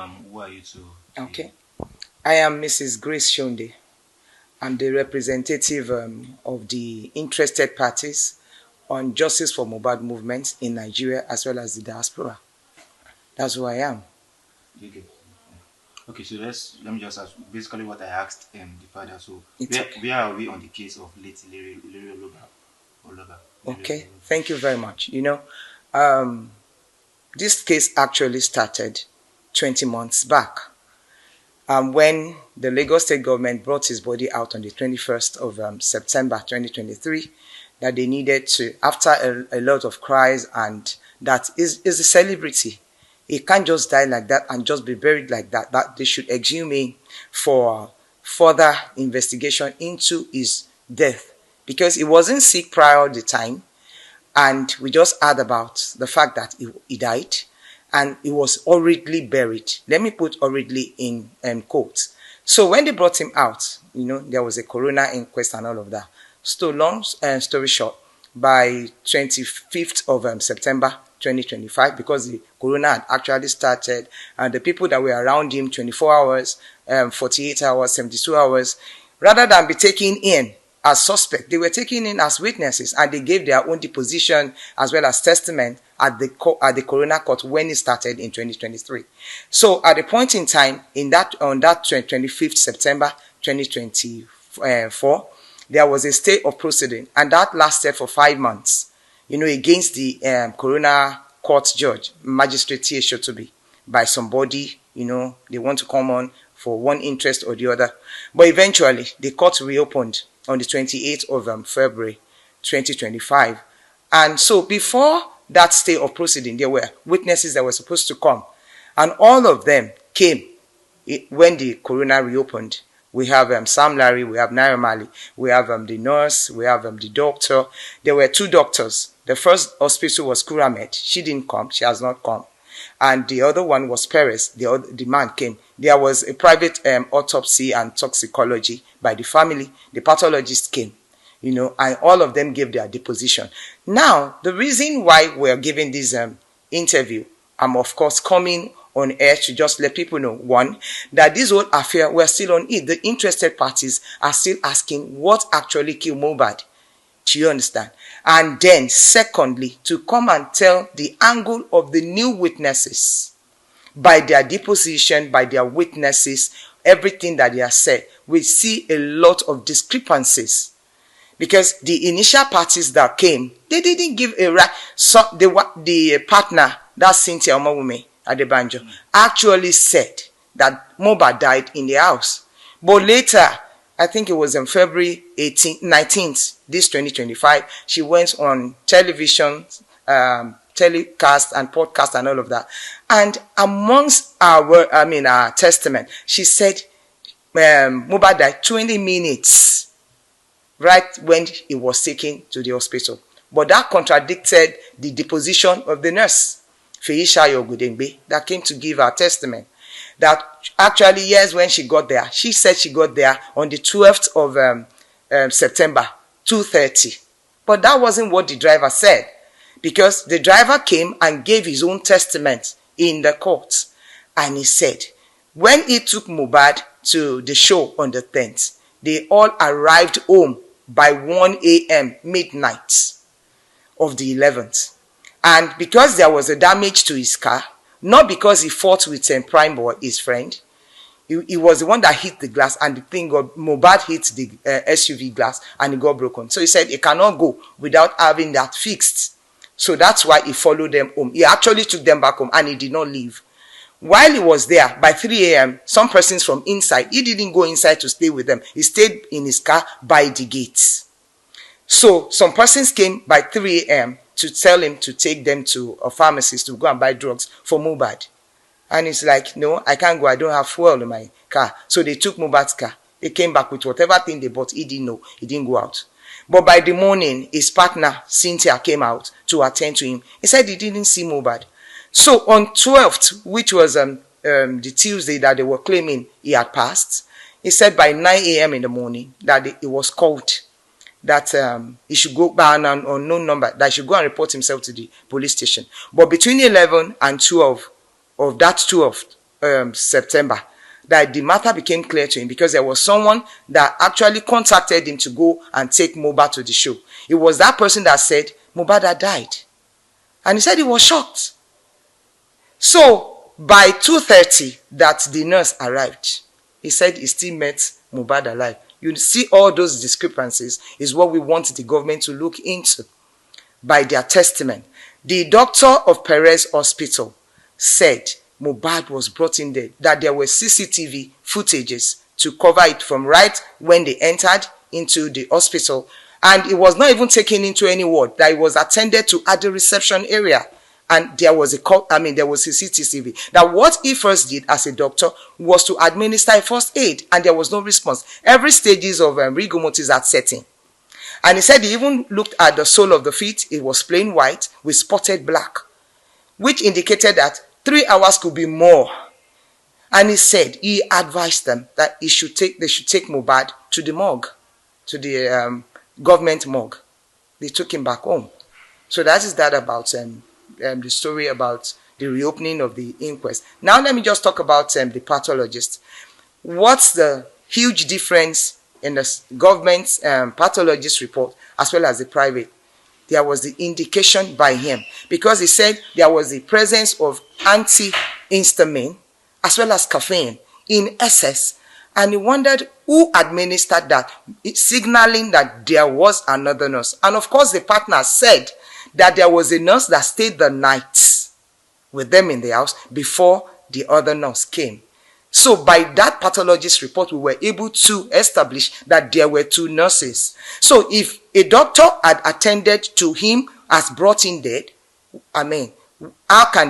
Who are you to? Okay. I am Mrs. Grace Shonde. I'm the representative of the interested parties on Justice for Mohbad movement in Nigeria as well as the diaspora. That's who I am. Okay. Okay, so let me just ask basically what I asked the father. So It's okay. where are we on the case of late Larry Oloba? Okay. Thank you very much. Um, this case actually started 20 months back when the Lagos State government brought his body out on the 21st of September 2023 that they needed to, after a lot of cries, and that is a celebrity. He can't just die like that and just be buried like that. That they should exhume him for further investigation into his death because he wasn't sick prior to the time, and we just heard about the fact that he died and he was hurriedly buried. Let me put hurriedly in quotes. So when they brought him out, there was a coroner inquest and all of that. So long story short, by 25th of September 2025, because the coroner had actually started, and the people that were around him 24 hours, 48 hours, 72 hours, rather than be taken in as suspects, they were taken in as witnesses, and they gave their own deposition as well as testament at the coroner court when it started in 2023. So at the point in time, on that 25th September 2024, there was a stay of proceeding, and that lasted for 5 months, against the coroner court judge, Magistrate T. Shotobi, by somebody, they want to come on for one interest or the other. But eventually, the court reopened on the 28th of February 2025. And so before that stay of proceeding, there were witnesses that were supposed to come. And all of them came when the coroner reopened. We have Sam Larry, we have Naira Mali, we have the nurse, we have the doctor. There were 2 doctors. The first hospital was Kuramet. She didn't come. She has not come. And the other one was Perez. The man came. There was a private autopsy and toxicology by the family. The pathologist came, and all of them gave their deposition. Now, the reason why we're giving this interview, I'm of course coming on air to just let people know, one, that this whole affair, we're still on it. The interested parties are still asking what actually killed Mohbad. Do you understand? And then, secondly, to come and tell the angle of the new witnesses by their deposition, by their witnesses, everything that they have said. We see a lot of discrepancies because the initial parties that came, they didn't give a right. So the partner, that's Cynthia Omawumi Adebanjo, actually said that Mohbad died in the house. But later, I think it was on February 19th, this 2025, she went on television, telecast and podcast and all of that. And amongst our testament, she said Mohbad died 20 minutes right when he was taken to the hospital. But that contradicted the deposition of the nurse, Feisha Ogudengbe, that came to give her testament. That actually, yes, when she got there, she said she got there on the 12th of September, 2:30. But that wasn't what the driver said, because the driver came and gave his own testament in the court. And he said, when he took Mohbad to the show on the 10th, they all arrived home by 1 a.m. midnight of the 11th. And because there was a damage to his car, not because he fought with Prime Boy, his friend. He was the one that hit the glass, and the thing Mohbad hit the SUV glass and it got broken. So he said he cannot go without having that fixed. So that's why he followed them home. He actually took them back home and he did not leave. While he was there, by 3 a.m., some persons from inside, he didn't go inside to stay with them. He stayed in his car by the gates. So some persons came by 3 a.m. to tell him to take them to a pharmacist to go and buy drugs for Mohbad. And he's like, no, I can't go. I don't have fuel in my car. So they took Mohbad's car. They came back with whatever thing they bought. He didn't know. He didn't go out. But by the morning, his partner, Cynthia, came out to attend to him. He said he didn't see Mohbad. So on 12th, which was the Tuesday that they were claiming he had passed, he said by 9 a.m. in the morning that he was called, that he should go by an unknown number, that he should go and report himself to the police station. But between 11 and 12 of that 12th, September, that the matter became clear to him because there was someone that actually contacted him to go and take Mohbad to the show. It was that person that said Mohbad had died. And he said he was shocked. So by 2:30 that the nurse arrived, he said he still met Mohbad alive. You see, all those discrepancies is what we want the government to look into. By their testament, the doctor of Perez Hospital said Mohbad was brought in there, that there were CCTV footages to cover it from right when they entered into the hospital, and it was not even taken into any ward, that it was attended to at the reception area. And there was a CCTV. That what he first did as a doctor was to administer a first aid, and there was no response. Every stages of rigor mortis had set in. And he said he even looked at the sole of the feet. It was plain white with spotted black, which indicated that 3 hours could be more. And he said he advised them that they should take Mohbad to the morgue, to the government morgue. They took him back home. So that is that about the story about the reopening of the inquest. Now let me just talk about the pathologist. What's the huge difference in the government pathologist report as well as the private? There was the indication by him, because he said there was the presence of antihistamine as well as caffeine in excess, and he wondered who administered that, signaling that there was another nurse. And of course the partner said that there was a nurse that stayed the night with them in the house before the other nurse came. So by that pathologist report, we were able to establish that there were 2 nurses. So if a doctor had attended to him as brought in dead, how can